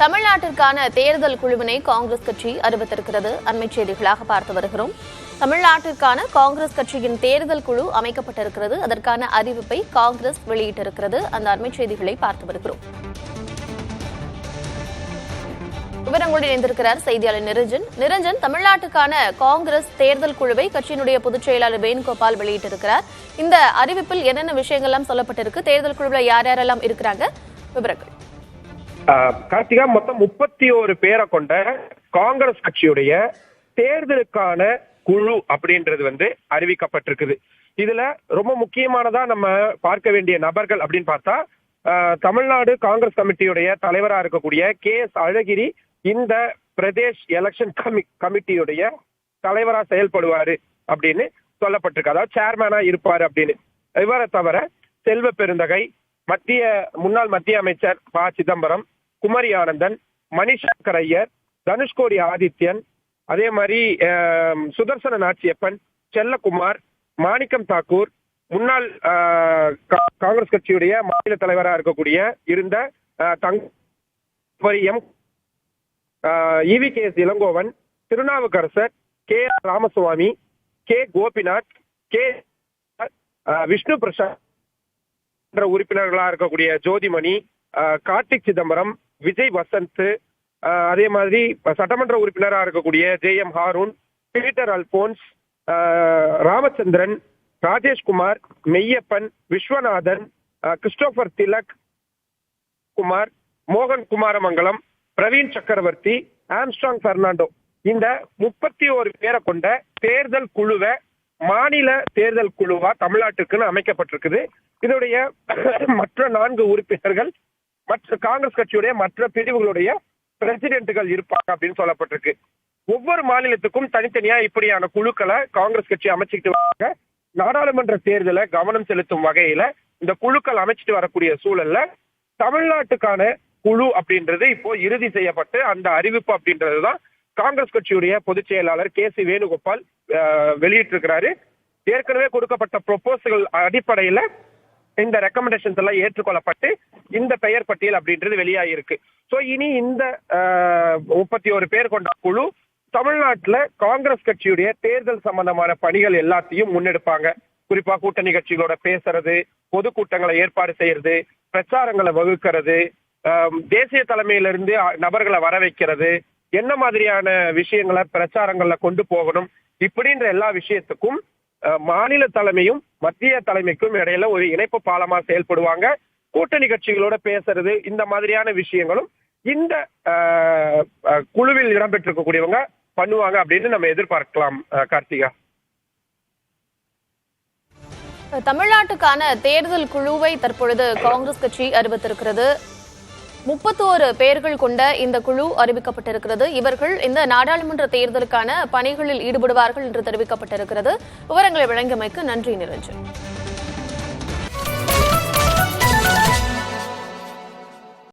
தமிழ்நாட்டிற்கான தேர்தல் குழுவினை காங்கிரஸ் கட்சி அறிவித்திருக்கிறது. அண்மை செய்திகளாக பார்த்து வருகிறோம். தமிழ்நாட்டிற்கான காங்கிரஸ் கட்சியின் தேர்தல் குழு அமைக்கப்பட்டிருக்கிறது. அதற்கான அறிவிப்பை காங்கிரஸ் வெளியிட்டிருக்கிறது. அந்த அண்மை செய்திகளை பார்த்து வருகிறோம். விவரங்களுடன் இணைந்திருக்கிறார் செய்தியாளர் நிரஞ்சன். தமிழ்நாட்டுக்கான காங்கிரஸ் தேர்தல் குழுவை கட்சியினுடைய பொதுச் செயலாளர் வேணுகோபால் வெளியிட்டிருக்கிறார். இந்த அறிவிப்பில் என்னென்ன விஷயங்கள்லாம் சொல்லப்பட்டிருக்கு, தேர்தல் குழுவில் யார் யாரெல்லாம் இருக்கிறாங்க, விவரங்கள். கார்த்திகா, மொத்தம் 31 பேரை கொண்ட காங்கிரஸ் கட்சியுடைய தேர்தலுக்கான குழு அப்படின்றது அறிவிக்கப்பட்டிருக்குது. இதுல ரொம்ப முக்கியமானதா நம்ம பார்க்க வேண்டிய நபர்கள் அப்படின்னு பார்த்தா, தமிழ்நாடு காங்கிரஸ் கமிட்டியுடைய தலைவரா இருக்கக்கூடிய KS அழகிரி இந்த பிரதேஷ் எலெக்ஷன் கமிட்டியுடைய தலைவரா செயல்படுவாரு அப்படின்னு சொல்லப்பட்டிருக்கு. அதாவது சேர்மேனா இருப்பாரு அப்படின்னு. இவரை தவிர செல்வ பெருந்தகை, முன்னாள் மத்திய அமைச்சர் ப. சிதம்பரம், குமரி ஆனந்தன், மணிசங்கர் ஐயர், தனுஷ்கோடி ஆதித்யன், அதே மாதிரி சுதர்சன நாச்சியப்பன், செல்லகுமார், மாணிக்கம் தாக்கூர், முன்னாள் காங்கிரஸ் கட்சியுடைய மாநில தலைவராக இருக்கக்கூடிய இருந்த EVKS Elangovan, Thirunavukkarasar, KR Ramaswamy, K. Gopinath, Vishnu Prasad உறுப்பினர்களா இருக்கக்கூடிய ஜோதிமணி, கார்த்திக் சிதம்பரம், விஜய் வசந்த், அதே மாதிரி சட்டமன்ற உறுப்பினராக இருக்கக்கூடிய JM ஹாரூன், பீட்டர் அல்போன்ஸ், ராமச்சந்திரன், ராஜேஷ்குமார், மெய்யப்பன், விஸ்வநாதன், கிறிஸ்டோபர் திலக் குமார், மோகன் குமாரமங்கலம், பிரவீன் சக்கரவர்த்தி, ஆம்ஸ்ட்ராங் பெர்னாண்டோ, இந்த 31 பேரை கொண்ட தேர்தல் குழுவை மாநில தேர்தல் குழுவா தமிழ்நாட்டுக்குன்னு அமைக்கப்பட்டிருக்குது. இதனுடைய மற்ற 4 உறுப்பினர்கள் மற்ற காங்கிரஸ் கட்சியுடைய மற்ற பிரிவுகளுடைய பிரசிடென்ட்கள் இருப்பாங்க அப்படின்னு சொல்லப்பட்டிருக்கு. ஒவ்வொரு மாநிலத்துக்கும் தனித்தனியா இப்படியான குழுக்களை காங்கிரஸ் கட்சி அமைச்சுக்கிட்டு வராங்க. நாடாளுமன்ற தேர்தலை கவனம் செலுத்தும் வகையில இந்த குழுக்கள் அமைச்சிட்டு வரக்கூடிய சூழல்ல தமிழ்நாட்டுக்கான குழு அப்படின்றது இப்போ இறுதி செய்யப்பட்டு அந்த அறிவிப்பு அப்படின்றதுதான் காங்கிரஸ் கட்சியுடைய பொதுச் செயலாளர் KC வேணுகோபால் வெளியிட்டிருக்கிறாரு. ஏற்கனவே கொடுக்கப்பட்ட ப்ரொபோசல் அடிப்படையில இந்த ரெக்கமெண்டேஷன்ஸ் எல்லாம் ஏற்றுக்கொள்ளப்பட்டு இந்த பெயர் பட்டியல் அப்படின்றது வெளியாகிருக்கு. ஸோ இனி இந்த 31 பேர் கொண்ட குழு தமிழ்நாட்டுல காங்கிரஸ் கட்சியுடைய தேர்தல் சம்பந்தமான பணிகள் எல்லாத்தையும் முன்னெடுப்பாங்க. குறிப்பா கூட்டணி கட்சிகளோட பேசுறது, பொதுக்கூட்டங்களை ஏற்பாடு செய்யறது, பிரச்சாரங்களை வகுக்கிறது, தேசிய தலைமையிலிருந்து நபர்களை வர வைக்கிறது, என்ன மாதிரியான விஷயங்களை பிரச்சாரங்கள்ல கொண்டு போகணும், இப்படின்ற எல்லா விஷயத்துக்கும் மாநில தலைமையும் மத்திய தலைமைக்கும் இடையில ஒரு இணைப்பு பாலமா செயல்படுவாங்க. கூட்டணி கட்சிகளோட பேசுறது, இந்த மாதிரியான விஷயங்களும் இந்த குழுவில் இடம்பெற்றிருக்கக்கூடியவங்க பண்ணுவாங்க அப்படின்னு நம்ம எதிர்பார்க்கலாம். கார்த்திகா, தமிழ்நாட்டுக்கான தேர்தல் குழுவை தற்பொழுது காங்கிரஸ் கட்சி அறிவித்திருக்கிறது. 31 பேர்கள் கொண்ட இந்த குழு அறிவிக்கப்பட்டிருக்கிறது. இவர்கள் இந்த நாடாளுமன்ற தேர்தலுக்கான பணிகளில் ஈடுபடுவார்கள் என்று தெரிவிக்கப்பட்டிருக்கிறது. விவரங்களை வழங்கியமைக்கு நன்றி நிரஞ்சன்.